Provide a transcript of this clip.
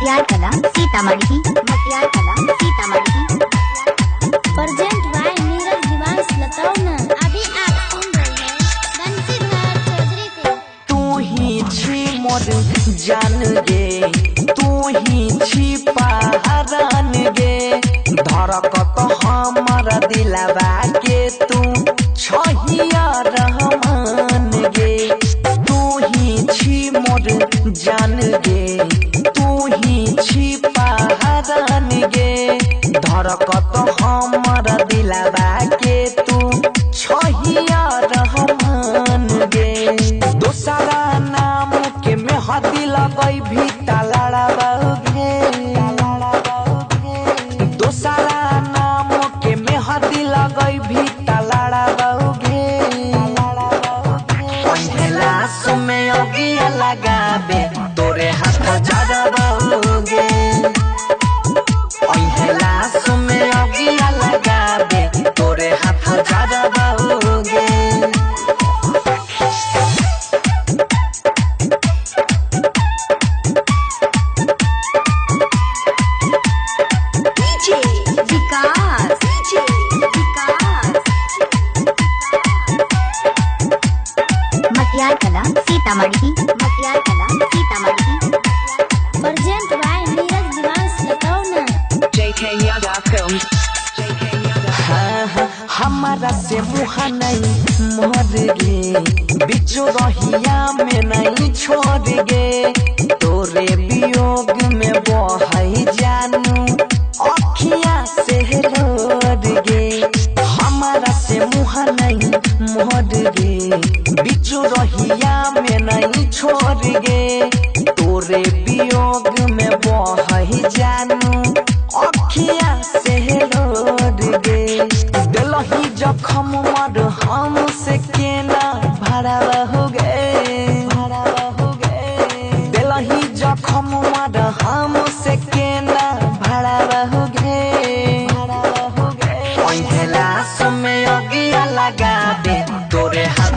मटियार Kala Sitamarhi, Matiyar Kala Sitamarhi. Present by Neeraj Diwansh Latauna. अभी आप सुन रहे हैं बंसीधर चौधरी को। तू ही छी मोर जान गे, तू ही छी पहरान गे, धड़कत हमर दिलवा के तू छहिया रहमान गे। तू ही छी मोर जान गे, तू ही छी पहरान गे, धड़कत हमर दिलवा के तू छहिया रहमान गे। दोसरा नाम के मेहदी लगई भी लड़ाबोगे, दोसरा नाम के मेहदी लगई भी लड़ाबोगे। पहला समय अगिया लगाबे तोरे हाथ जड़बोगे, पहला समय अगिया लगाबे तोरे हाथ जड़बोगे। मटियार कला सीतामढ़ी, मटियार कला सीतामढ़ी। Present by Neeraj Diwansh Latauna. हमारा से मुँह नहीं मोर गे, बिचो रहिया में नहीं छोड़ गे, तोरे वियोग में बहई जानू अखिया से रोड गे। हमारा से मुँह नहीं मोर गे, बिचो रहिया में नहीं छोड़ गे, तोरे वियोग में बहई जानू अखिया से रोड गे। दिलही जखम मर हमसे केना भरवा हो गए, दिलही जखम मर हमसे केना भरवा हो गए। पहला समय अगिया लगाबे तोरे हाथ